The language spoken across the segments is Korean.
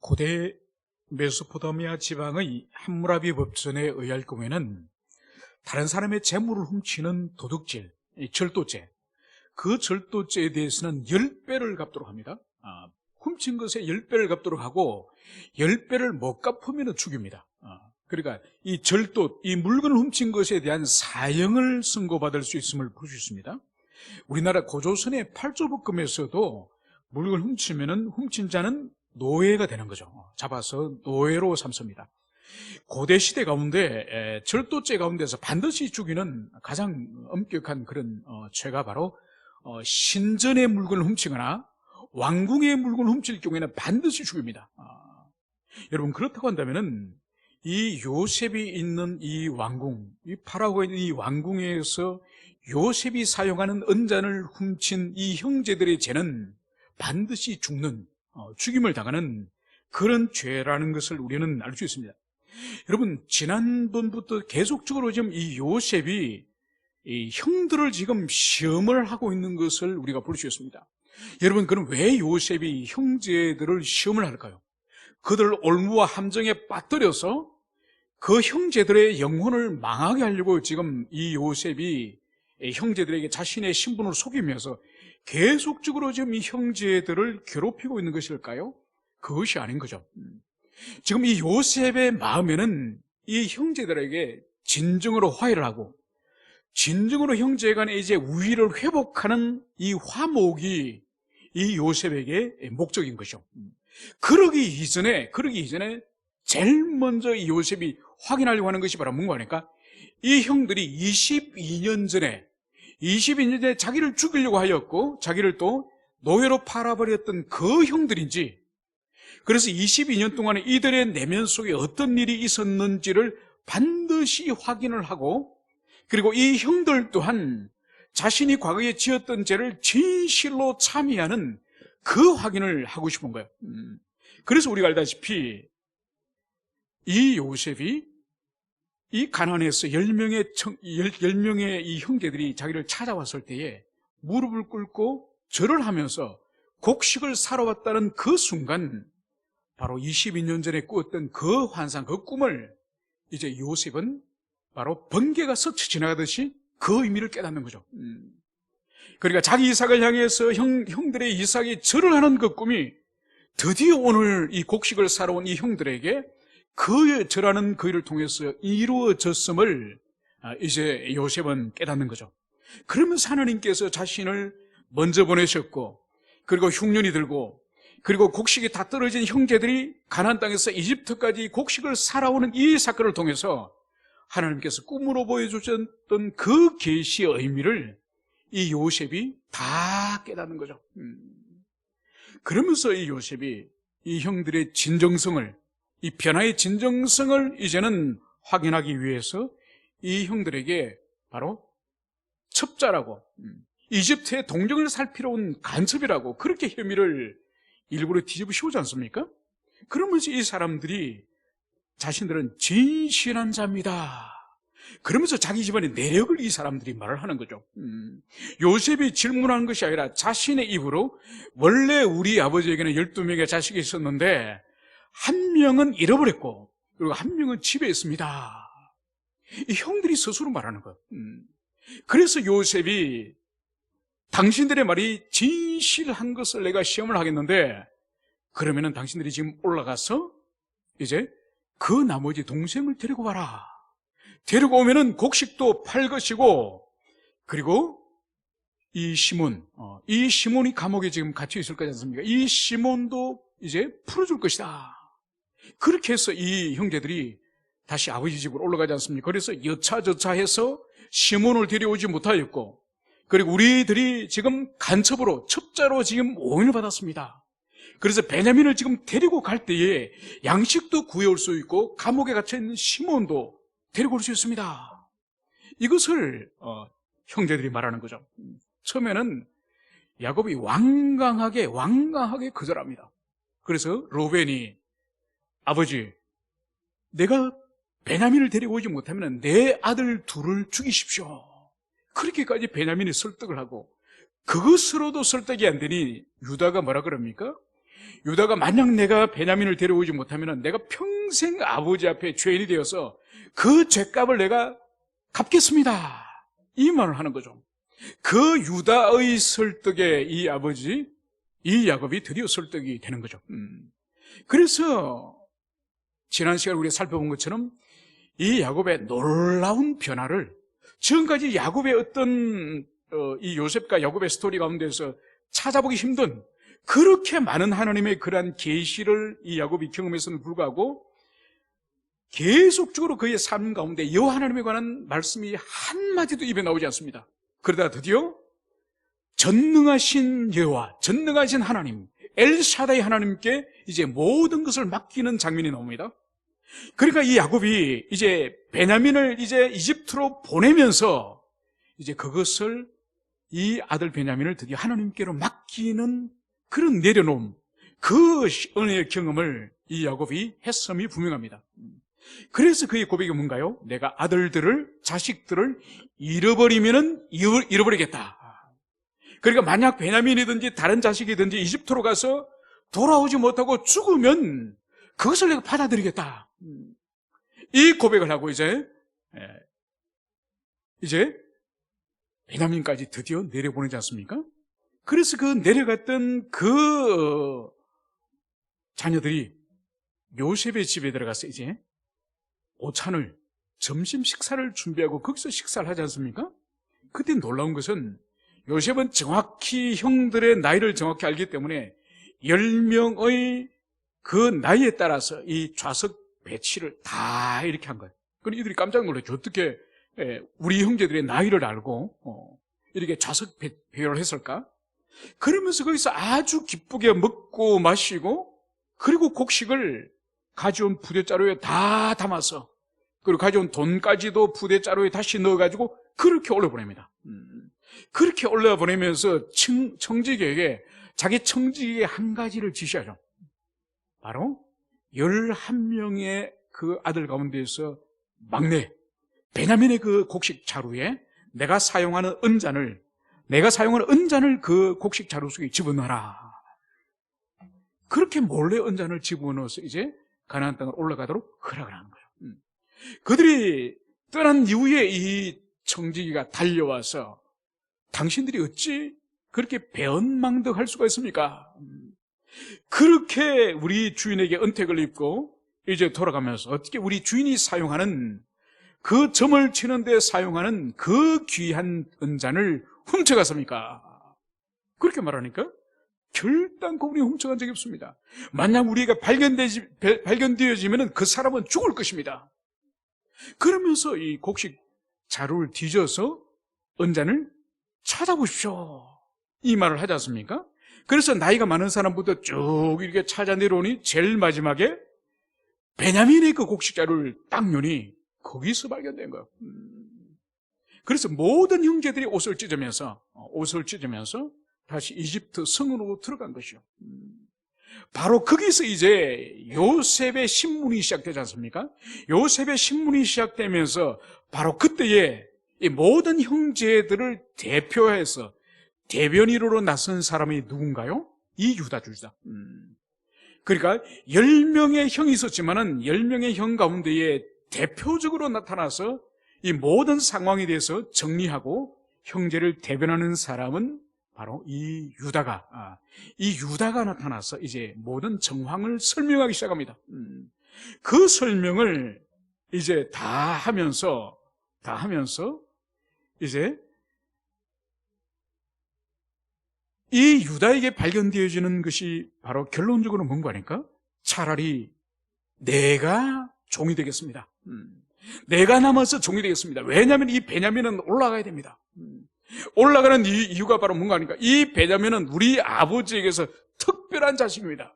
고대 메소포타미아 지방의 함무라비 법전에 의할 경우에는 다른 사람의 재물을 훔치는 도둑질, 절도죄, 그 절도죄에 대해서는 10배를 갚도록 합니다. 훔친 것에 10배를 갚도록 하고 10배를 못 갚으면 죽입니다. 그러니까 이 절도, 이 물건을 훔친 것에 대한 사형을 선고받을 수 있음을 볼 수 있습니다. 우리나라 고조선의 팔조법금에서도 물건을 훔치면은 훔친 자는 노예가 되는 거죠. 잡아서 노예로 삼습니다. 고대 시대 가운데 절도죄 가운데서 반드시 죽이는 가장 엄격한 그런 죄가 바로 신전의 물건을 훔치거나 왕궁의 물건을 훔칠 경우에는 반드시 죽입니다. 여러분, 그렇다고 한다면은 이 요셉이 있는 이 왕궁, 이 파라오에 있는 이 왕궁에서 요셉이 사용하는 은잔을 훔친 이 형제들의 죄는 반드시 죽는, 죽임을 당하는 그런 죄라는 것을 우리는 알 수 있습니다. 여러분, 지난번부터 계속적으로 지금 이 요셉이 이 형들을 지금 시험을 하고 있는 것을 우리가 볼 수 있습니다. 여러분, 그럼 왜 요셉이 형제들을 시험을 할까요? 그들을 올무와 함정에 빠뜨려서 그 형제들의 영혼을 망하게 하려고 지금 이 요셉이 형제들에게 자신의 신분을 속이면서 계속적으로 지금 이 형제들을 괴롭히고 있는 것일까요? 그것이 아닌 거죠. 지금 이 요셉의 마음에는 이 형제들에게 진정으로 화해를 하고 진정으로 형제 간에 이제 우위를 회복하는 이 화목이 이 요셉에게 목적인 것이죠. 그러기 이전에 제일 먼저 이 요셉이 확인하려고 하는 것이 바로 뭔가 하니까 이 형들이 22년 전에 자기를 죽이려고 하였고 자기를 또 노예로 팔아버렸던 그 형들인지, 그래서 22년 동안에 이들의 내면 속에 어떤 일이 있었는지를 반드시 확인을 하고, 그리고 이 형들 또한 자신이 과거에 지었던 죄를 진실로 참여하는 그 확인을 하고 싶은 거예요. 그래서 우리가 알다시피 이 요셉이 이 가나안에서 10명의 이 형제들이 자기를 찾아왔을 때에 무릎을 꿇고 절을 하면서 곡식을 사러 왔다는 그 순간, 바로 22년 전에 꾸었던 그 환상, 그 꿈을 이제 요셉은 바로 번개가 스쳐 지나가듯이 그 의미를 깨닫는 거죠. 그러니까 자기 이삭을 향해서 형들의 이삭이 절을 하는 그 꿈이 드디어 오늘 이 곡식을 사러 온 이 형들에게 그 절하는 그 일을 통해서 이루어졌음을 이제 요셉은 깨닫는 거죠. 그러면서 하나님께서 자신을 먼저 보내셨고, 그리고 흉년이 들고, 그리고 곡식이 다 떨어진 형제들이 가나안 땅에서 이집트까지 곡식을 살아오는 이 사건을 통해서 하나님께서 꿈으로 보여주셨던 그 계시의 의미를 이 요셉이 다 깨닫는 거죠. 그러면서 이 요셉이 이 형들의 진정성을, 이 변화의 진정성을 이제는 확인하기 위해서 이 형들에게 바로 첩자라고, 이집트의 동정을 살피러 온 간첩이라고 그렇게 혐의를 일부러 뒤집어 씌우지 않습니까? 그러면서 이 사람들이 자신들은 진실한 자입니다, 그러면서 자기 집안의 내력을 이 사람들이 말을 하는 거죠. 요셉이 질문하는 것이 아니라 자신의 입으로, 원래 우리 아버지에게는 12명의 자식이 있었는데 한 명은 잃어버렸고 그리고 한 명은 집에 있습니다, 이 형들이 스스로 말하는 거예요. 그래서 요셉이 당신들의 말이 진실한 것을 내가 시험을 하겠는데, 그러면은 당신들이 지금 올라가서 이제 그 나머지 동생을 데리고 와라. 데리고 오면은 곡식도 팔 것이고, 그리고 이 시몬이 감옥에 지금 갇혀 있을 거지 않습니까? 이 시몬도 이제 풀어줄 것이다. 그렇게 해서 이 형제들이 다시 아버지 집으로 올라가지 않습니까? 그래서 여차저차해서 시몬을 데려오지 못하였고, 그리고 우리들이 지금 간첩으로, 첩자로 지금 오인을 받았습니다. 그래서 베냐민을 지금 데리고 갈 때에 양식도 구해올 수 있고 감옥에 갇혀있는 시몬도 데리고 올 수 있습니다. 이것을 형제들이 말하는 거죠. 처음에는 야곱이 완강하게 거절합니다. 그래서 로벤이, 아버지, 내가 베냐민을 데리고 오지 못하면 내 아들 둘을 죽이십시오. 그렇게까지 베냐민이 설득을 하고, 그것으로도 설득이 안 되니 유다가 뭐라 그럽니까? 유다가 만약 내가 베냐민을 데려오지 못하면 내가 평생 아버지 앞에 죄인이 되어서 그 죄값을 내가 갚겠습니다. 이 말을 하는 거죠. 그 유다의 설득에 이 아버지, 이 야곱이 드디어 설득이 되는 거죠. 그래서 지난 시간에 우리가 살펴본 것처럼 이 야곱의 놀라운 변화를, 지금까지 야곱의 어떤 이 요셉과 야곱의 스토리 가운데서 찾아보기 힘든 그렇게 많은 하나님의 그러한 계시를 이 야곱이 경험했음에도 불구하고 계속적으로 그의 삶 가운데 여호와 하나님에 관한 말씀이 한마디도 입에 나오지 않습니다. 그러다 드디어 전능하신 여호와, 전능하신 하나님, 엘샤다이 하나님께 이제 모든 것을 맡기는 장면이 나옵니다. 그러니까 이 야곱이 이제 베냐민을 이제 이집트로 보내면서 이제 그것을, 이 아들 베냐민을 드디어 하나님께로 맡기는 그런 내려놓음, 그 은혜의 경험을 이 야곱이 했음이 분명합니다. 그래서 그의 고백이 뭔가요? 내가 아들들을, 자식들을 잃어버리면은 잃어버리겠다. 그러니까 만약 베냐민이든지 다른 자식이든지 이집트로 가서 돌아오지 못하고 죽으면 그것을 내가 받아들이겠다. 이 고백을 하고 이제 베냐민까지 드디어 내려보내지 않습니까? 그래서 그 내려갔던 그 자녀들이 요셉의 집에 들어가서 이제 오찬을, 점심 식사를 준비하고 거기서 식사를 하지 않습니까? 그때 놀라운 것은 요셉은 정확히 형들의 나이를 정확히 알기 때문에 10명의 그 나이에 따라서 이 좌석 배치를 다 이렇게 한 거예요. 그럼 이들이 깜짝 놀랐죠. 어떻게 우리 형제들의 나이를 알고 이렇게 좌석 배열을 했을까? 그러면서 거기서 아주 기쁘게 먹고 마시고, 그리고 곡식을 가져온 부대자루에 다 담아서, 그리고 가져온 돈까지도 부대자루에 다시 넣어가지고 그렇게 올려보냅니다. 그렇게 올려보내면서 청지기에게, 자기 청지기에 한 가지를 지시하죠. 바로 11명의 그 아들 가운데에서 막내 베냐민의 그 곡식 자루에 내가 사용하는 은잔을 그 곡식 자루 속에 집어넣어라. 그렇게 몰래 은잔을 집어넣어서 이제 가나안 땅을 올라가도록 허락을 하는 거예요. 그들이 떠난 이후에 이 청지기가 달려와서 당신들이 어찌 그렇게 배은망덕할 수가 있습니까? 그렇게 우리 주인에게 은택을 입고 이제 돌아가면서 어떻게 우리 주인이 사용하는, 그 점을 치는 데 사용하는 그 귀한 은잔을 훔쳐갔습니까? 그렇게 말하니까 결단코 우리 훔쳐간 적이 없습니다. 만약 우리가 발견되어지면 그 사람은 죽을 것입니다. 그러면서 이 곡식 자루를 뒤져서 은잔을 찾아보십시오, 이 말을 하지 않습니까? 그래서 나이가 많은 사람부터 쭉 이렇게 찾아 내려오니 제일 마지막에 베냐민의 그 곡식 자루를 딱 여니 거기서 발견된 거예요. 그래서 모든 형제들이 옷을 찢으면서 다시 이집트 성으로 들어간 것이요. 바로 거기서 이제 요셉의 신문이 시작되지 않습니까? 요셉의 신문이 시작되면서 바로 그때에 이 모든 형제들을 대표해서 대변인으로 나선 사람이 누군가요? 이 유다주이다. 그러니까 10명의 형이 있었지만은 10명의 형 가운데에 대표적으로 나타나서 이 모든 상황에 대해서 정리하고 형제를 대변하는 사람은 바로 이 유다가 나타나서 이제 모든 정황을 설명하기 시작합니다. 그 설명을 이제 다 하면서 이제 이 유다에게 발견되어지는 것이 바로 결론적으로 뭔가 하니까 차라리 내가 종이 되겠습니다. 내가 남아서 종이 되겠습니다. 왜냐하면 이 베냐민은 올라가야 됩니다. 올라가는 이유가 바로 뭔가 하니까 이 베냐민은 우리 아버지에게서 특별한 자식입니다.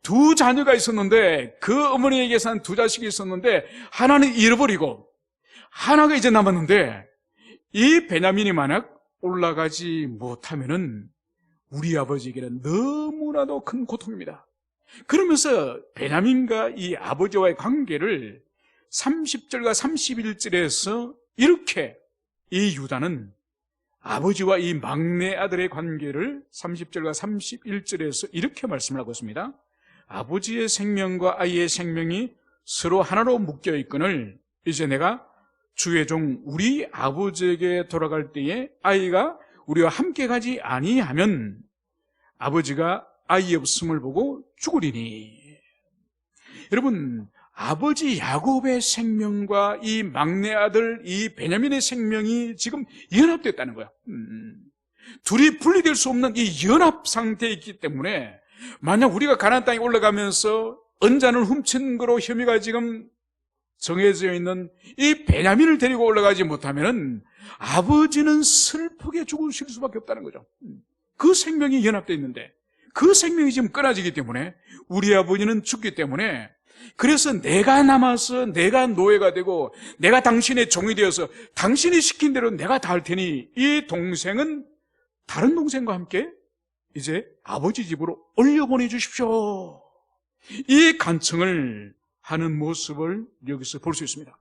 두 자녀가 있었는데 그 어머니에게서 한 두 자식이 있었는데 하나는 잃어버리고 하나가 이제 남았는데 이 베냐민이 만약 올라가지 못하면은 우리 아버지에게는 너무나도 큰 고통입니다. 그러면서 베냐민과 이 아버지와의 관계를 30절과 31절에서 이렇게 이 유다는 아버지와 이 막내 아들의 관계를 30절과 31절에서 이렇게 말씀을 하고 있습니다. 아버지의 생명과 아이의 생명이 서로 하나로 묶여 있거늘 이제 내가 주의 종 우리 아버지에게 돌아갈 때에 아이가 우리와 함께 가지 아니하면 아버지가 아이 없음을 보고 죽으리니. 여러분, 아버지 야곱의 생명과 이 막내 아들 이 베냐민의 생명이 지금 연합됐다는 거야. 둘이 분리될 수 없는 이 연합 상태에 있기 때문에 만약 우리가 가나안 땅에 올라가면서 언잔을 훔친 거로 혐의가 지금 정해져 있는 이 베냐민을 데리고 올라가지 못하면 아버지는 슬프게 죽으실 수밖에 없다는 거죠. 그 생명이 연합되어 있는데 그 생명이 지금 끊어지기 때문에 우리 아버지는 죽기 때문에 그래서 내가 남아서 내가 노예가 되고 내가 당신의 종이 되어서 당신이 시킨 대로 내가 다 할 테니 이 동생은 다른 동생과 함께 이제 아버지 집으로 올려보내 주십시오. 이 간청을 하는 모습을 여기서 볼 수 있습니다.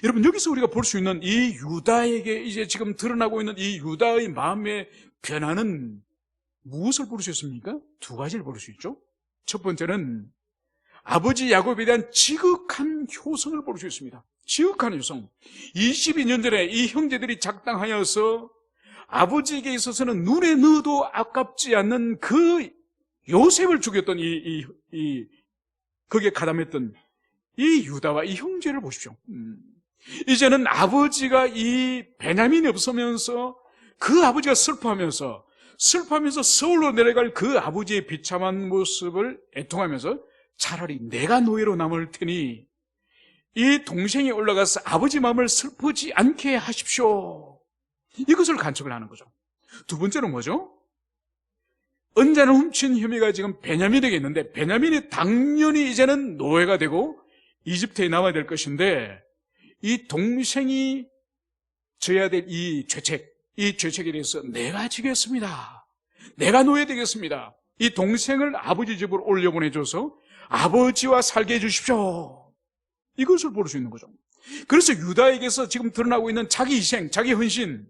여러분, 여기서 우리가 볼 수 있는 이 유다에게 이제 지금 드러나고 있는 이 유다의 마음의 변화는 무엇을 볼 수 있습니까? 두 가지를 볼 수 있죠. 첫 번째는 아버지 야곱에 대한 지극한 효성을 볼 수 있습니다. 지극한 효성. 22년 전에 이 형제들이 작당하여서 아버지에게 있어서는 눈에 넣어도 아깝지 않는 그 요셉을 죽였던 거기에 가담했던 이 유다와 이 형제를 보십시오. 이제는 아버지가 이 베냐민이 없으면서 그 아버지가 슬퍼하면서 서울로 내려갈 그 아버지의 비참한 모습을 애통하면서 차라리 내가 노예로 남을 테니 이 동생이 올라가서 아버지 마음을 슬프지 않게 하십시오. 이것을 간척을 하는 거죠. 두 번째는 뭐죠? 언잔을 훔친 혐의가 지금 베냐민에게 있는데 베냐민이 당연히 이제는 노예가 되고 이집트에 남아야 될 것인데 이 동생이 져야 될 이 죄책에 대해서 내가 지겠습니다. 내가 노예 되겠습니다. 이 동생을 아버지 집으로 올려보내줘서 아버지와 살게 해주십시오. 이것을 볼 수 있는 거죠. 그래서 유다에게서 지금 드러나고 있는 자기 희생, 자기 헌신,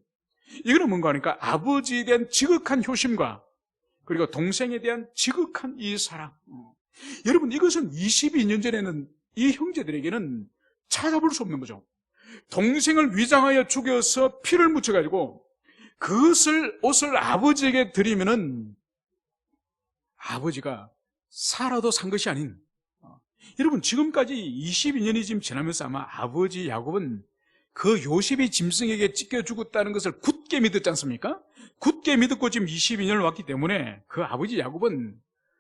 이거는 뭔가 하니까 아버지에 대한 지극한 효심과 그리고 동생에 대한 지극한 이 사랑. 여러분, 이것은 22년 전에는 이 형제들에게는 찾아볼 수 없는 거죠. 동생을 위장하여 죽여서 피를 묻혀가지고 옷을 아버지에게 드리면은 아버지가 살아도 산 것이 아닌, 여러분, 지금까지 22년이 지금 지나면서 아마 아버지 야곱은 그 요셉이 짐승에게 찢겨 죽었다는 것을 굳게 믿었지 않습니까? 굳게 믿었고 지금 22년을 왔기 때문에 그 아버지 야곱은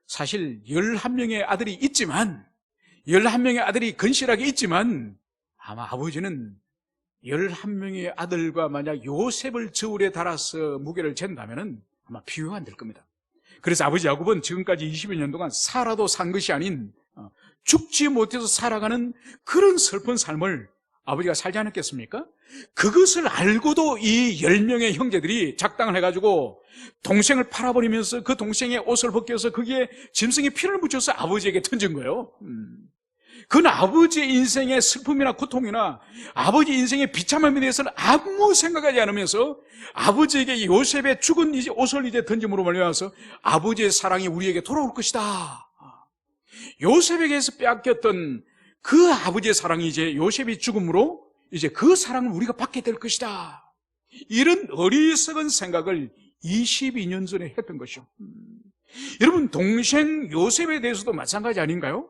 사실 11명의 아들이 있지만 11명의 아들이 건실하게 있지만 아마 아버지는 11명의 아들과 만약 요셉을 저울에 달아서 무게를 잰다면 아마 비교가 안 될 겁니다. 그래서 아버지 야곱은 지금까지 22년 동안 살아도 산 것이 아닌 죽지 못해서 살아가는 그런 슬픈 삶을 아버지가 살지 않았겠습니까? 그것을 알고도 이 10명의 형제들이 작당을 해가지고 동생을 팔아버리면서 그 동생의 옷을 벗겨서 거기에 짐승의 피를 묻혀서 아버지에게 던진 거예요. 그건 아버지의 인생의 슬픔이나 고통이나 아버지 인생의 비참함에 대해서는 아무 생각하지 않으면서 아버지에게 요셉의 죽은 옷을 이제 던짐으로 말미암아서 아버지의 사랑이 우리에게 돌아올 것이다. 요셉에게서 빼앗겼던 그 아버지의 사랑이 이제 요셉이 죽음으로 이제 그 사랑을 우리가 받게 될 것이다. 이런 어리석은 생각을 22년 전에 했던 것이죠. 여러분, 동생 요셉에 대해서도 마찬가지 아닌가요?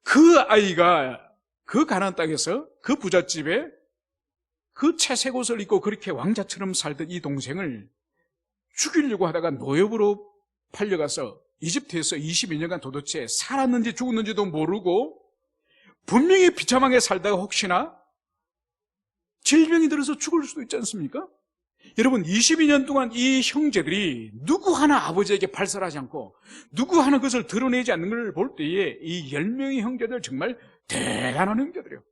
그 아이가 그 가나안 땅에서 그 부잣집에 그 채색 옷을 입고 그렇게 왕자처럼 살던 이 동생을 죽이려고 하다가 노예로 팔려가서 이집트에서 22년간 도대체 살았는지 죽었는지도 모르고 분명히 비참하게 살다가 혹시나 질병이 들어서 죽을 수도 있지 않습니까? 여러분, 22년 동안 이 형제들이 누구 하나 아버지에게 발설하지 않고 누구 하나 그것을 드러내지 않는 걸 볼 때에 이 10명의 형제들 정말 대단한 형제들이에요.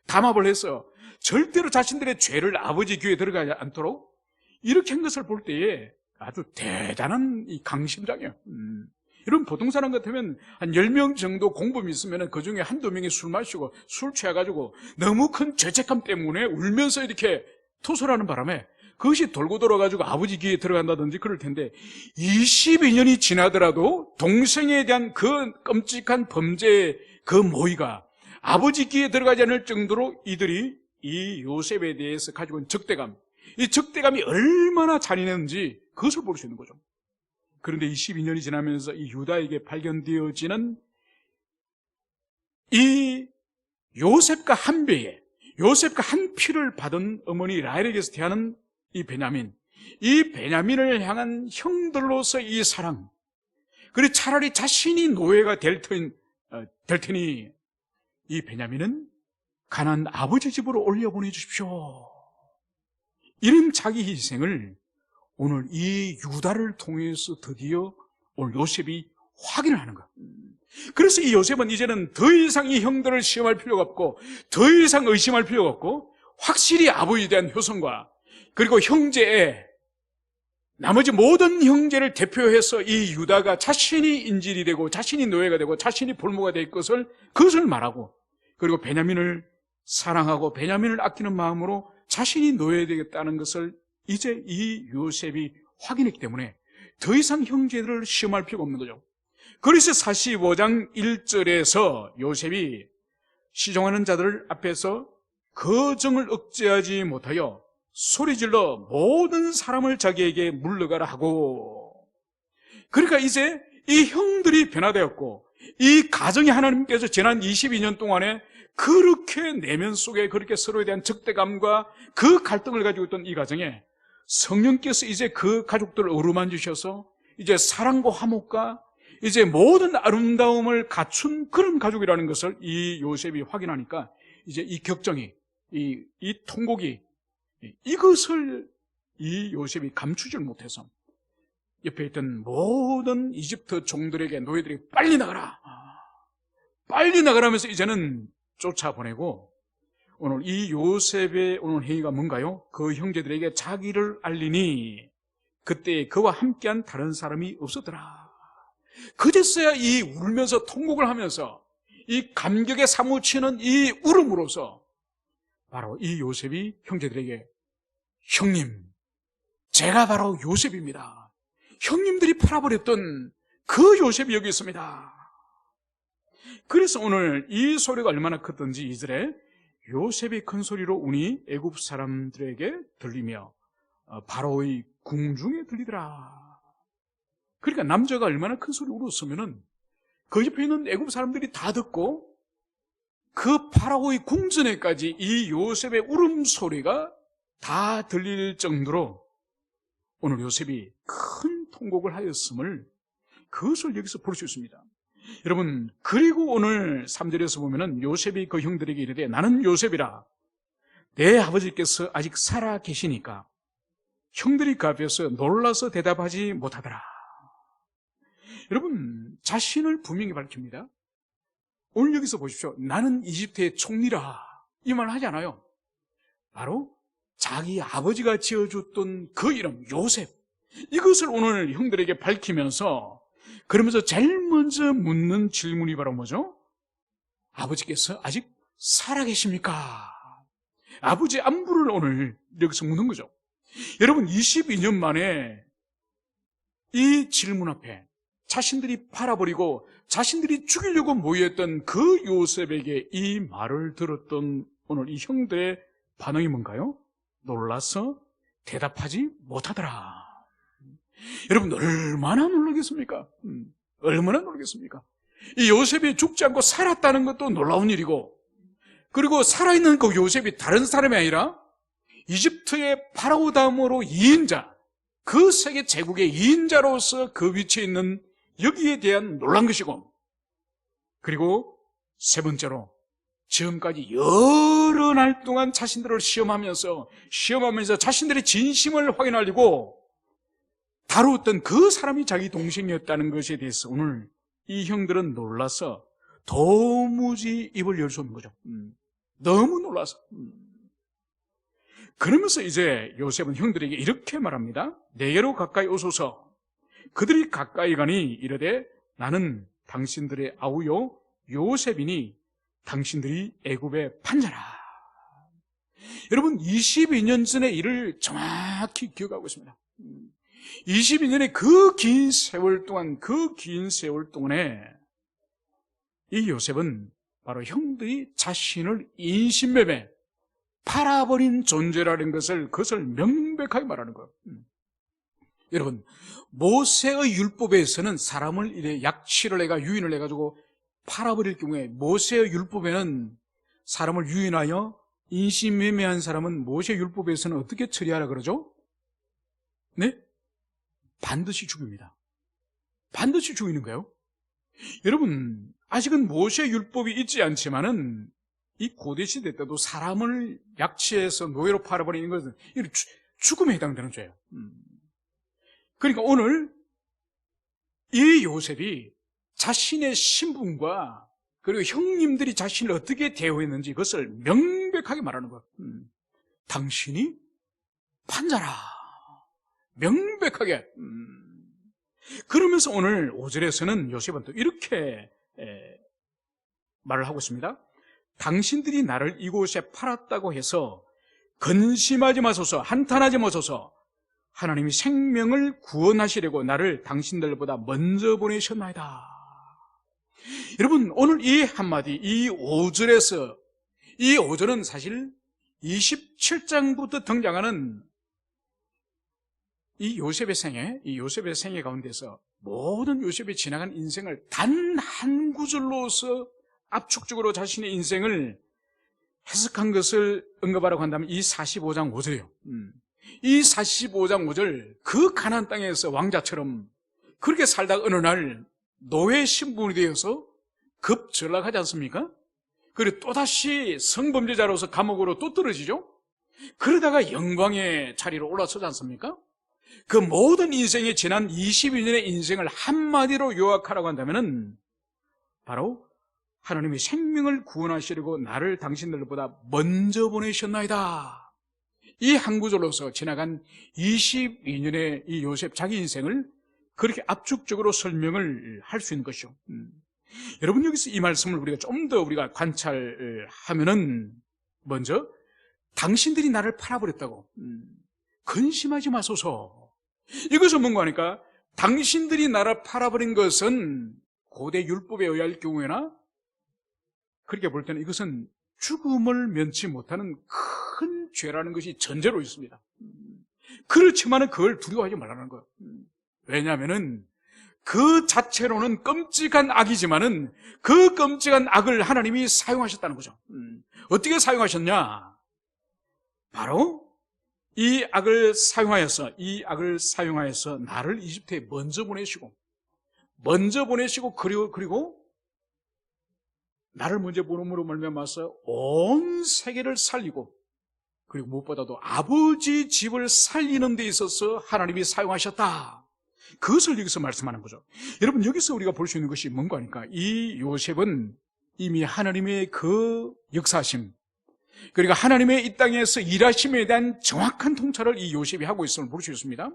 담합을 해서 절대로 자신들의 죄를 아버지 귀에 들어가지 않도록 이렇게 한 것을 볼 때에 아주 대단한 이 강심장이에요. 여러분, 보통 사람 같으면 한 10명 정도 공범이 있으면 그 중에 한두 명이 술 마시고 술 취해가지고 너무 큰 죄책감 때문에 울면서 이렇게 토설하는 바람에 그것이 돌고 돌아가지고 아버지 귀에 들어간다든지 그럴 텐데 22년이 지나더라도 동생에 대한 그 끔찍한 범죄의 그 모의가 아버지 귀에 들어가지 않을 정도로 이들이 이 요셉에 대해서 가지고 있는 적대감, 이 적대감이 얼마나 잔인했는지 그것을 볼 수 있는 거죠. 그런데 22년이 지나면서 이 유다에게 발견되어지는 이 요셉과 한 배에, 요셉과 한 피를 받은 어머니 라헬에게서 태어난 이 베냐민을 향한 형들로서 이 사랑, 그리고 차라리 자신이 노예가 될 테니 이 베냐민은 가나안 아버지 집으로 올려보내주십시오. 이런 자기 희생을 오늘 이 유다를 통해서 드디어 오늘 요셉이 확인을 하는 거야. 그래서 이 요셉은 이제는 더 이상 이 형들을 시험할 필요가 없고 더 이상 의심할 필요가 없고 확실히 아버지에 대한 효성과 그리고 형제의 나머지 모든 형제를 대표해서 이 유다가 자신이 인질이 되고 자신이 노예가 되고 자신이 볼모가 될 것을 그것을 말하고 그리고 베냐민을 사랑하고 베냐민을 아끼는 마음으로 자신이 노예되겠다는 것을 이제 이 요셉이 확인했기 때문에 더 이상 형제들을 시험할 필요가 없는 거죠. 그래서 45장 1절에서 요셉이 시종하는 자들 앞에서 거정을 억제하지 못하여 소리질러 모든 사람을 자기에게 물러가라 하고, 그러니까 이제 이 형들이 변화되었고 이 가정이 하나님께서 지난 22년 동안에 그렇게 내면 속에 그렇게 서로에 대한 적대감과 그 갈등을 가지고 있던 이 가정에 성령께서 이제 그 가족들을 어루만지셔서 이제 사랑과 화목과 이제 모든 아름다움을 갖춘 그런 가족이라는 것을 이 요셉이 확인하니까 이제 이 격정이, 이 통곡이, 이것을 이 요셉이 감추질 못해서 옆에 있던 모든 이집트 종들에게 노예들이 빨리 나가라, 빨리 나가라면서 이제는 쫓아보내고, 오늘 이 요셉의 오늘 행위가 뭔가요? 그 형제들에게 자기를 알리니 그때 그와 함께한 다른 사람이 없었더라. 그제서야 이 울면서 통곡을 하면서 이 감격에 사무치는 이 울음으로써 바로 이 요셉이 형제들에게 형님, 제가 바로 요셉입니다. 형님들이 팔아버렸던 그 요셉이 여기 있습니다. 그래서 오늘 이 소리가 얼마나 컸던지 2절에 요셉이 큰 소리로 우니 애굽 사람들에게 들리며 바로의 궁중에 들리더라. 그러니까 남자가 얼마나 큰 소리 울었으면은 그 옆에 있는 애굽 사람들이 다 듣고 그 파라오의 궁전에까지 이 요셉의 울음소리가 다 들릴 정도로 오늘 요셉이 큰 통곡을 하였음을 그것을 여기서 볼 수 있습니다. 여러분, 그리고 오늘 3절에서 보면은 요셉이 그 형들에게 이르되 나는 요셉이라 내 아버지께서 아직 살아 계시니까 형들이 그 앞에서 놀라서 대답하지 못하더라. 여러분, 자신을 분명히 밝힙니다. 오늘 여기서 보십시오. 나는 이집트의 총리라 이 말 하지 않아요. 바로 자기 아버지가 지어줬던 그 이름 요셉, 이것을 오늘 형들에게 밝히면서 그러면서 제일 먼저 묻는 질문이 바로 뭐죠? 아버지께서 아직 살아계십니까? 아버지의 안부를 오늘 여기서 묻는 거죠. 여러분, 22년 만에 이 질문 앞에 자신들이 팔아버리고 자신들이 죽이려고 모였던 그 요셉에게 이 말을 들었던 오늘 이 형들의 반응이 뭔가요? 놀라서 대답하지 못하더라. 여러분, 얼마나 놀라겠습니까? 얼마나 놀라겠습니까? 이 요셉이 죽지 않고 살았다는 것도 놀라운 일이고, 그리고 살아있는 그 요셉이 다른 사람이 아니라 이집트의 파라오 다음으로 2인자, 그 세계 제국의 2인자로서 그 위치에 있는 여기에 대한 놀란 것이고, 그리고 세 번째로 지금까지 여러 날 동안 자신들을 시험하면서 자신들의 진심을 확인하려고 다루었던 그 사람이 자기 동생이었다는 것에 대해서 오늘 이 형들은 놀라서 도무지 입을 열 수 없는 거죠. 너무 놀라서. 그러면서 이제 요셉은 형들에게 이렇게 말합니다. 내게로 가까이 오소서. 그들이 가까이 가니 이르되 나는 당신들의 아우요 요셉이니 당신들이 애굽의 판자라. 여러분 22년 전의 일을 정확히 기억하고 있습니다. 22년의 그 긴 세월 동안에 이 요셉은 바로 형들이 자신을 인신매매 팔아버린 존재라는 그것을 명백하게 말하는 거예요. 여러분, 모세의 율법에서는 사람을 이래 약취를 해가 유인을 해가지고 팔아버릴 경우에 모세의 율법에는 사람을 유인하여 인신매매한 사람은 모세 율법에서는 어떻게 처리하라 그러죠? 네? 반드시 죽입니다. 반드시 죽이는 거예요. 여러분, 아직은 모세 율법이 있지 않지만은 이 고대시대 때도 사람을 약취해서 노예로 팔아버리는 것은 죽음에 해당되는 죄예요. 그러니까 오늘 이 요셉이 자신의 신분과 그리고 형님들이 자신을 어떻게 대우했는지 그것을 명백하게 말하는 것. 당신이 판자라. 명백하게. 그러면서 오늘 5절에서는 요셉은 또 이렇게 말을 하고 있습니다. 당신들이 나를 이곳에 팔았다고 해서 근심하지 마소서, 한탄하지 마소서. 하나님이 생명을 구원하시려고 나를 당신들보다 먼저 보내셨나이다. 여러분, 오늘 이 한마디, 이 5절에서, 이 5절은 사실 27장부터 등장하는 이 요셉의 생애 가운데서 모든 요셉이 지나간 인생을 단 한 구절로서 압축적으로 자신의 인생을 해석한 것을 언급하라고 한다면 이 45장 5절이에요. 이 45장 5절, 그 가나안 땅에서 왕자처럼 그렇게 살다가 어느 날 노예 신분이 되어서 급 전락하지 않습니까? 그리고 또다시 성범죄자로서 감옥으로 또 떨어지죠? 그러다가 영광의 자리로 올라서지 않습니까? 그 모든 인생의 지난 22년의 인생을 한마디로 요약하라고 한다면은 바로 하나님이 생명을 구원하시려고 나를 당신들보다 먼저 보내셨나이다. 이 한 구절로서 지나간 22년의 이 요셉 자기 인생을 그렇게 압축적으로 설명을 할 수 있는 것이죠. 여러분, 여기서 이 말씀을 우리가 좀 더 우리가 관찰하면은 먼저 당신들이 나를 팔아버렸다고. 근심하지 마소서. 이것은 뭔가 하니까 당신들이 나를 팔아버린 것은 고대 율법에 의할 경우에나 그렇게 볼 때는 이것은 죽음을 면치 못하는 큰 죄라는 것이 전제로 있습니다. 그렇지만은 그걸 두려워하지 말라는 거예요. 왜냐하면은 그 자체로는 끔찍한 악이지만은 그 끔찍한 악을 하나님이 사용하셨다는 거죠. 어떻게 사용하셨냐? 바로 이 악을 사용하여서 나를 이집트에 먼저 보내시고 그리고 나를 먼저 보냄으로 말미암아서 온 세계를 살리고 그리고 무엇보다도 아버지 집을 살리는 데 있어서 하나님이 사용하셨다. 그것을 여기서 말씀하는 거죠. 여러분, 여기서 우리가 볼 수 있는 것이 뭔가 하니까 이 요셉은 이미 하나님의 그 역사하심, 그러니까 하나님의 이 땅에서 일하심에 대한 정확한 통찰을 이 요셉이 하고 있음을 볼 수 있습니다.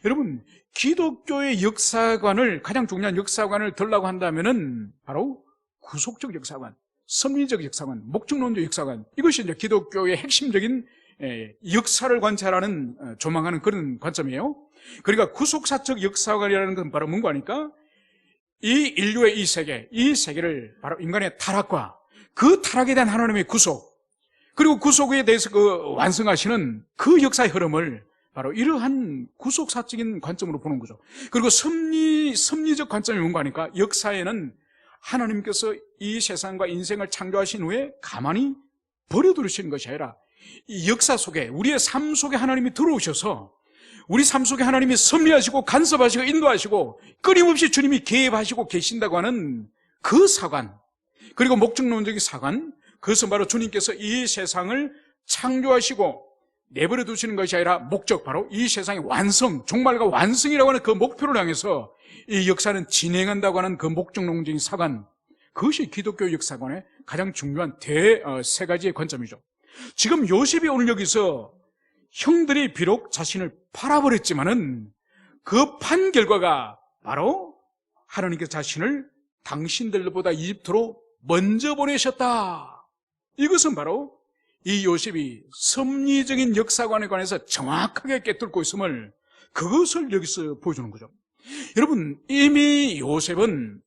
여러분, 기독교의 역사관을, 가장 중요한 역사관을 들라고 한다면은 바로 구속적 역사관, 섭리적 역사관, 목적론적 역사관, 이것이 이제 기독교의 핵심적인 역사를 관찰하는, 조망하는 그런 관점이에요. 그러니까 구속사적 역사관이라는 건 바로 뭔가 하니까 이 인류의 이 세계를 바로 인간의 타락과 그 타락에 대한 하나님의 구속, 그리고 구속에 대해서 그 완성하시는 그 역사의 흐름을 바로 이러한 구속사적인 관점으로 보는 거죠. 그리고 섭리적 관점이 뭔가 하니까 역사에는 하나님께서 이 세상과 인생을 창조하신 후에 가만히 버려두시는 것이 아니라 이 역사 속에, 우리의 삶 속에 하나님이 들어오셔서 우리 삶 속에 하나님이 섭리하시고 간섭하시고 인도하시고 끊임없이 주님이 개입하시고 계신다고 하는 그 사관, 그리고 목적론적인 사관, 그것은 바로 주님께서 이 세상을 창조하시고 내버려 두시는 것이 아니라 목적, 바로 이 세상의 완성, 종말과 완성이라고 하는 그 목표를 향해서 이 역사는 진행한다고 하는 그 목적론적인 사관, 그것이 기독교 역사관의 가장 중요한 세 가지의 관점이죠. 지금 요셉이 오늘 여기서 형들이 비록 자신을 팔아버렸지만은 그 판 결과가 바로 하나님께서 자신을 당신들보다 이집트로 먼저 보내셨다. 이것은 바로 이 요셉이 섭리적인 역사관에 관해서 정확하게 꿰뚫고 있음을, 그것을 여기서 보여주는 거죠. 여러분, 이미 요셉은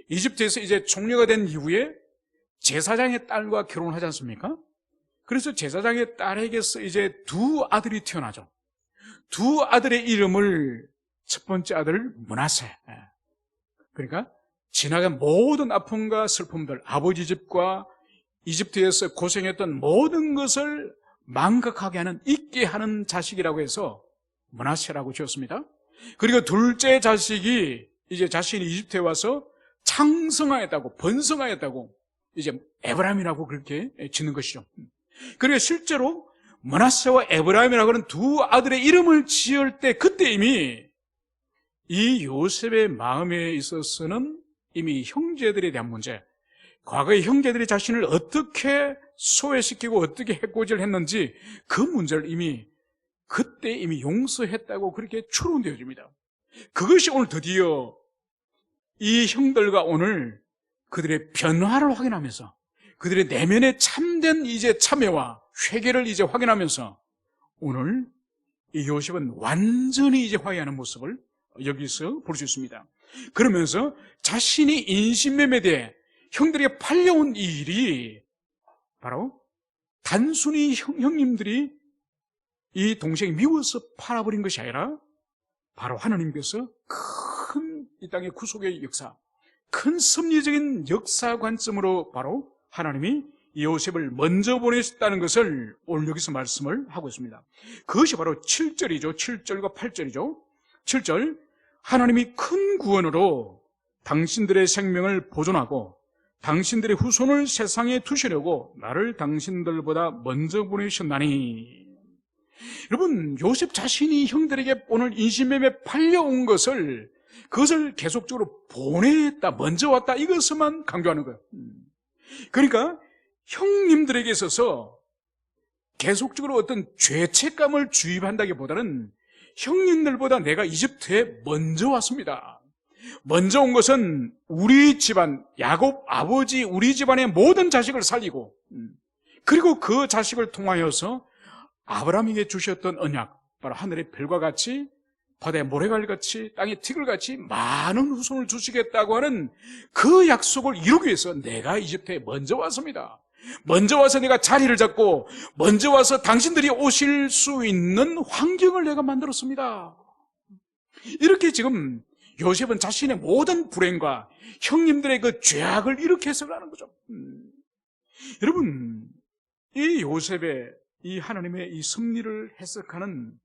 이집트에서 이제 총리가 된 이후에 제사장의 딸과 결혼하지 않습니까? 그래서 제사장의 딸에게서 이제 두 아들이 태어나죠. 두 아들의 이름을, 첫 번째 아들 므낫세, 그러니까 지나간 모든 아픔과 슬픔들, 아버지 집과 이집트에서 고생했던 모든 것을 망각하게 하는, 잊게 하는 자식이라고 해서 므낫세라고 지었습니다. 그리고 둘째 자식이 이제 자신이 이집트에 와서 창성하였다고, 번성하였다고 이제 에브라임이라고 그렇게 짓는 것이죠. 그리고 실제로 므낫세와 에브라임이라고 하는 두 아들의 이름을 지을 때, 그때 이미 이 요셉의 마음에 있어서는 이미 형제들에 대한 문제, 과거에 형제들이 자신을 어떻게 소외시키고 어떻게 해코지를 했는지 그 문제를 이미 그때 이미 용서했다고 그렇게 추론되어집니다. 그것이 오늘 드디어 이 형들과 오늘 그들의 변화를 확인하면서, 그들의 내면의 참된 이제 참회와 회개를 이제 확인하면서 오늘 이 요셉은 완전히 이제 화해하는 모습을 여기서 볼 수 있습니다. 그러면서 자신이 인신매매에 대해 형들에게 팔려온 이 일이 바로 단순히 형님들이 이 동생이 미워서 팔아버린 것이 아니라 바로 하나님께서 큰 이 땅의 구속의 역사, 큰 섭리적인 역사 관점으로 바로 하나님이 요셉을 먼저 보내셨다는 것을 오늘 여기서 말씀을 하고 있습니다. 그것이 바로 7절이죠. 7절과 8절이죠. 7절, 하나님이 큰 구원으로 당신들의 생명을 보존하고 당신들의 후손을 세상에 두시려고 나를 당신들보다 먼저 보내셨나니. 여러분, 요셉 자신이 형들에게 오늘 인신매매 팔려온 것을, 그것을 계속적으로 보냈다, 먼저 왔다, 이것만 강조하는 거예요. 그러니까 형님들에게 있어서 계속적으로 어떤 죄책감을 주입한다기보다는 형님들보다 내가 이집트에 먼저 왔습니다. 먼저 온 것은 우리 집안, 야곱 아버지 우리 집안의 모든 자식을 살리고, 그리고 그 자식을 통하여서 아브라함에게 주셨던 언약, 바로 하늘의 별과 같이 바다의 모래갈같이 땅의 티끌같이 많은 후손을 주시겠다고 하는 그 약속을 이루기 위해서 내가 이집트에 먼저 왔습니다. 먼저 와서 내가 자리를 잡고 먼저 와서 당신들이 오실 수 있는 환경을 내가 만들었습니다. 이렇게 지금 요셉은 자신의 모든 불행과 형님들의 그 죄악을 이렇게 해석하는 거죠. 여러분, 이 요셉의 이 하나님의 이 섭리를 해석하는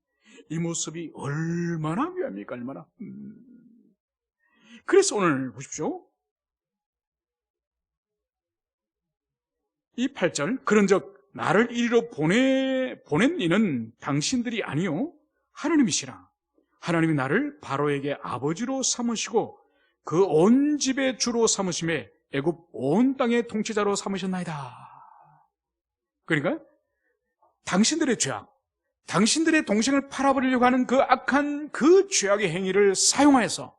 이 모습이 얼마나 귀합니까? 얼마나. 그래서 오늘 보십시오. 이 8절, 그런즉 나를 이리로 보낸 이는 당신들이 아니요 하나님이시라. 하나님이 나를 바로에게 아버지로 삼으시고 그 온 집의 주로 삼으심에 애굽 온 땅의 통치자로 삼으셨나이다. 그러니까 당신들의 죄악, 당신들의 동생을 팔아버리려고 하는 그 악한 그 죄악의 행위를 사용하여서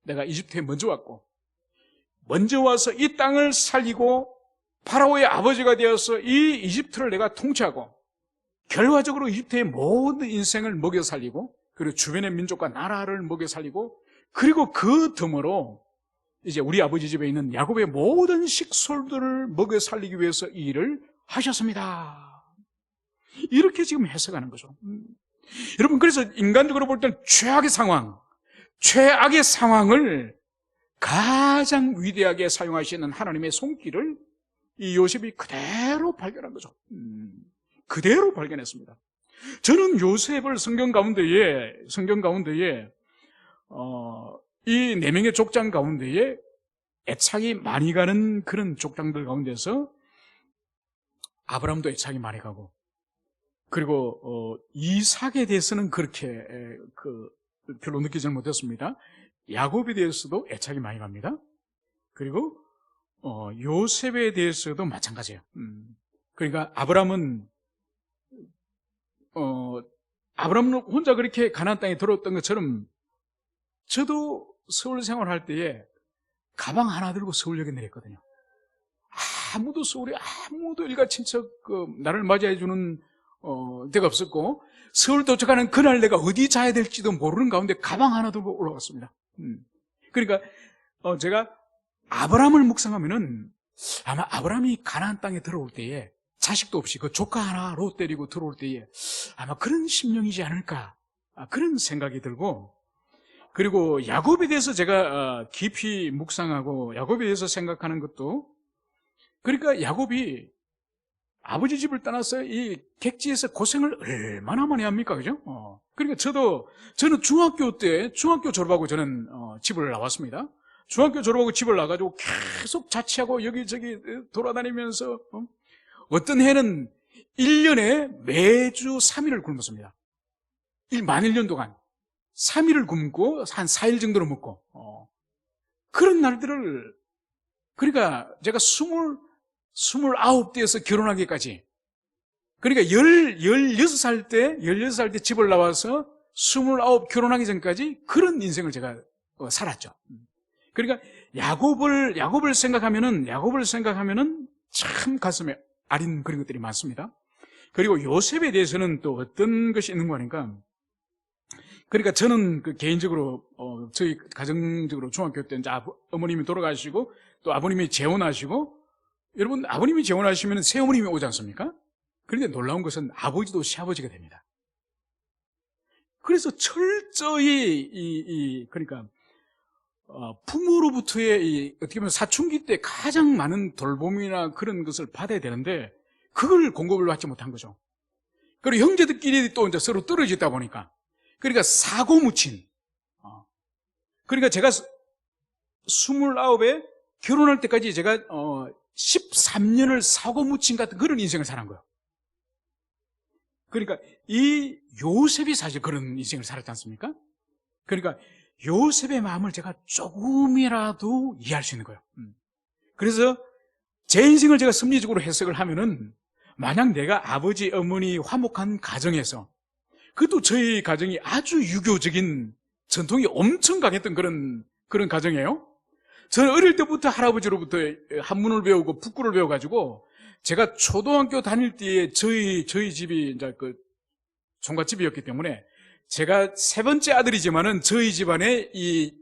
내가 이집트에 먼저 왔고, 먼저 와서 이 땅을 살리고 파라오의 아버지가 되어서 이 이집트를 내가 통치하고, 결과적으로 이집트의 모든 인생을 먹여 살리고, 그리고 주변의 민족과 나라를 먹여 살리고, 그리고 그 덤으로 이제 우리 아버지 집에 있는 야곱의 모든 식솔들을 먹여 살리기 위해서 이 일을 하셨습니다. 이렇게 지금 해석하는 거죠. 여러분, 그래서 인간적으로 볼 때는 최악의 상황을 가장 위대하게 사용하시는 하나님의 손길을 이 요셉이 그대로 발견한 거죠. 그대로 발견했습니다. 저는 요셉을 성경 가운데에 이 네 명의 족장 가운데에 애착이 많이 가는 그런 족장들 가운데서 아브라함도 애착이 많이 가고, 그리고 이삭에 대해서는 그렇게 별로 느끼지 못했습니다. 야곱에 대해서도 애착이 많이 갑니다. 그리고 요셉에 대해서도 마찬가지예요. 그러니까 아브라함은 혼자 그렇게 가나안 땅에 들어왔던 것처럼 저도 서울 생활할 때에 가방 하나 들고 서울역에 내렸거든요. 아무도 서울에 아무도 일가 친척 나를 맞이해주는 데가 없었고, 서울 도착하는 그날 내가 어디 자야 될지도 모르는 가운데 가방 하나 들고 올라갔습니다. 그러니까 제가 아브라함을 묵상하면은 아마 아브라함이 가나안 땅에 들어올 때에 자식도 없이 그 조카 하나로 때리고 들어올 때에 아마 그런 심령이지 않을까, 그런 생각이 들고, 그리고 야곱에 대해서 제가 깊이 묵상하고 야곱에 대해서 생각하는 것도, 그러니까 야곱이 아버지 집을 떠나서 이 객지에서 고생을 얼마나 많이 합니까? 그죠? 그러니까 저는 중학교 졸업하고 저는 집을 나왔습니다. 중학교 졸업하고 집을 나가지고 계속 자취하고 여기저기 돌아다니면서 어떤 해는 1년에 매주 3일을 굶었습니다. 만 1년 동안 3일을 굶고 한 4일 정도로 먹고, 그런 날들을, 그러니까 제가 29대에서 결혼하기까지, 그러니까 16살 때 집을 나와서 29 결혼하기 전까지 그런 인생을 제가 살았죠. 그러니까 야곱을 생각하면은 참 가슴에 아린 그런 것들이 많습니다. 그리고 요셉에 대해서는 또 어떤 것이 있는 거니까, 그러니까 저는 개인적으로 저희 가정적으로 중학교 때 이제 어머님이 돌아가시고 또 아버님이 재혼하시고, 여러분 아버님이 재혼하시면 새어머님이 오지 않습니까? 그런데 놀라운 것은 아버지도 시아버지가 됩니다. 그래서 철저히 그러니까 부모로부터의 어떻게 보면 사춘기 때 가장 많은 돌봄이나 그런 것을 받아야 되는데 그걸 공급을 받지 못한 거죠. 그리고 형제들끼리 또 이제 서로 떨어지다 보니까, 그러니까 사고무친. 그러니까 제가 29에 결혼할 때까지 제가 13년을 사고무친 같은 그런 인생을 살은 거예요. 그러니까 이 요셉이 사실 그런 인생을 살았지 않습니까? 그러니까 요셉의 마음을 제가 조금이라도 이해할 수 있는 거예요. 그래서 제 인생을 제가 섭리적으로 해석을 하면은, 만약 내가 아버지, 어머니 화목한 가정에서, 그것도 저희 가정이 아주 유교적인 전통이 엄청 강했던 그런 가정이에요. 저는 어릴 때부터 할아버지로부터 한문을 배우고 북구를 배워가지고, 제가 초등학교 다닐 때에 저희 집이 이제 종갓집이었기 때문에, 제가 세 번째 아들이지만은 저희 집안에 이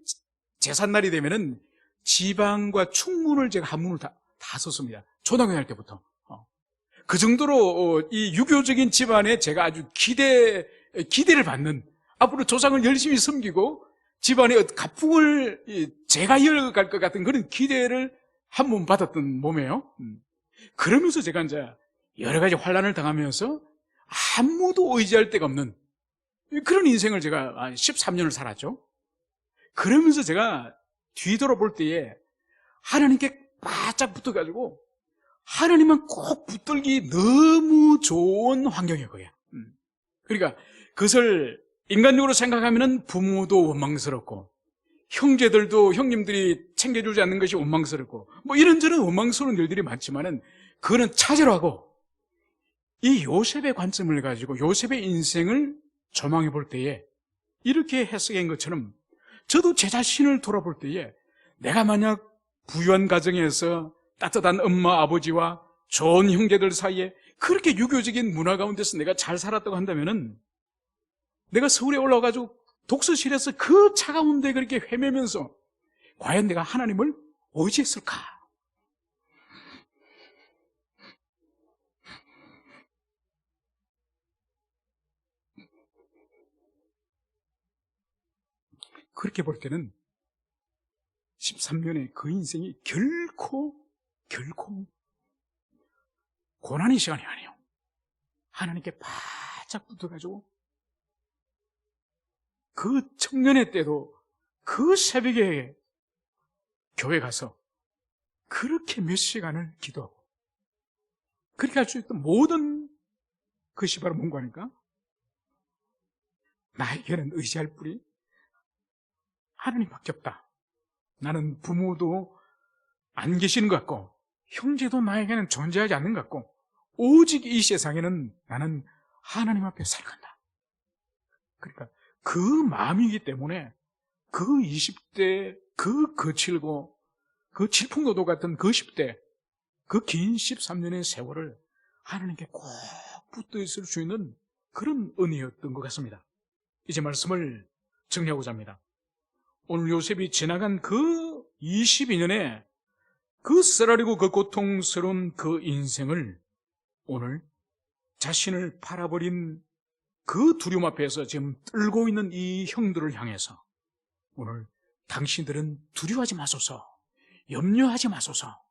제삿날이 되면은 지방과 충문을 제가 한문을 다 썼습니다. 초등학교 다닐 때부터. 그 정도로 이 유교적인 집안에 제가 아주 기대를 받는, 앞으로 조상을 열심히 섬기고 집안의 가풍을 제가 이어갈 것 같은 그런 기대를 한 몸 받았던 몸이에요. 그러면서 제가 이제 여러 가지 환난을 당하면서 아무도 의지할 데가 없는 그런 인생을 제가 13년을 살았죠. 그러면서 제가 뒤돌아볼 때에 하나님께 바짝 붙어가지고 하나님만 꼭 붙들기 너무 좋은 환경이에요, 그게. 그러니까 그것을 인간적으로 생각하면 부모도 원망스럽고, 형님들이 챙겨주지 않는 것이 원망스럽고, 뭐 이런저런 원망스러운 일들이 많지만은, 그거는 차제로 하고, 이 요셉의 관점을 가지고 요셉의 인생을 조망해 볼 때에 이렇게 해석한 것처럼, 저도 제 자신을 돌아볼 때에 내가 만약 부유한 가정에서 따뜻한 엄마 아버지와 좋은 형제들 사이에 그렇게 유교적인 문화 가운데서 내가 잘 살았다고 한다면은, 내가 서울에 올라와가지고 독서실에서 그 차가운 데 그렇게 헤매면서 과연 내가 하나님을 의지했을까? 그렇게 볼 때는 13년의 그 인생이 결코 고난의 시간이 아니에요. 하나님께 바짝 붙어가지고 그 청년의 때도 그 새벽에 교회 가서 그렇게 몇 시간을 기도하고 그렇게 할 수 있던 모든 것이 바로 뭔가 하니까, 나에게는 의지할 분이 하나님밖에 없다. 나는 부모도 안 계시는 것 같고 형제도 나에게는 존재하지 않는 것 같고, 오직 이 세상에는 나는 하나님 앞에 살아간다. 그러니까 그 마음이기 때문에 그 20대 그 거칠고 그 질풍노도 같은 그 10대, 그 긴 13년의 세월을 하나님께 꼭 붙어 있을 수 있는 그런 은혜였던 것 같습니다. 이제 말씀을 정리하고자 합니다. 오늘 요셉이 지나간 그 22년의 그 쓰라리고 그 고통스러운 그 인생을 오늘 자신을 팔아버린 그 두려움 앞에서 지금 떨고 있는 이 형들을 향해서 오늘 당신들은 두려워하지 마소서, 염려하지 마소서.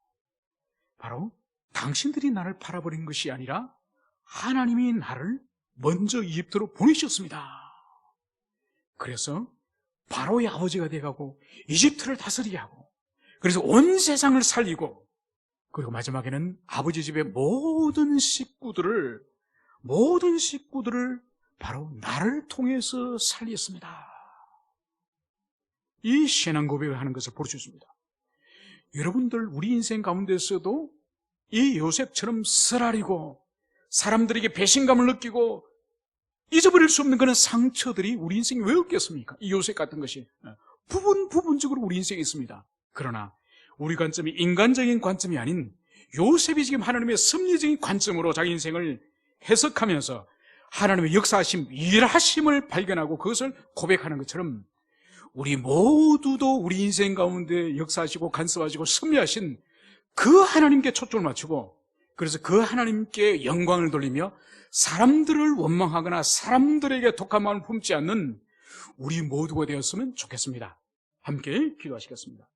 바로 당신들이 나를 팔아버린 것이 아니라 하나님이 나를 먼저 이집트로 보내셨습니다. 그래서 바로의 아버지가 되어가고 이집트를 다스리게 하고, 그래서 온 세상을 살리고, 그리고 마지막에는 아버지 집의 모든 식구들을 바로 나를 통해서 살렸습니다. 이 신앙 고백을 하는 것을 볼 수 있습니다. 여러분들 우리 인생 가운데서도 이 요셉처럼 쓰라리고 사람들에게 배신감을 느끼고 잊어버릴 수 없는 그런 상처들이 우리 인생에 왜 없겠습니까? 이 요셉 같은 것이 부분적으로 우리 인생에 있습니다. 그러나 우리 관점이 인간적인 관점이 아닌 요셉이 지금 하나님의 섭리적인 관점으로 자기 인생을 해석하면서 하나님의 역사하심, 일하심을 발견하고 그것을 고백하는 것처럼 우리 모두도 우리 인생 가운데 역사하시고 간섭하시고 섭리하신 그 하나님께 초점을 맞추고, 그래서 그 하나님께 영광을 돌리며 사람들을 원망하거나 사람들에게 독한 마음을 품지 않는 우리 모두가 되었으면 좋겠습니다. 함께 기도하시겠습니다.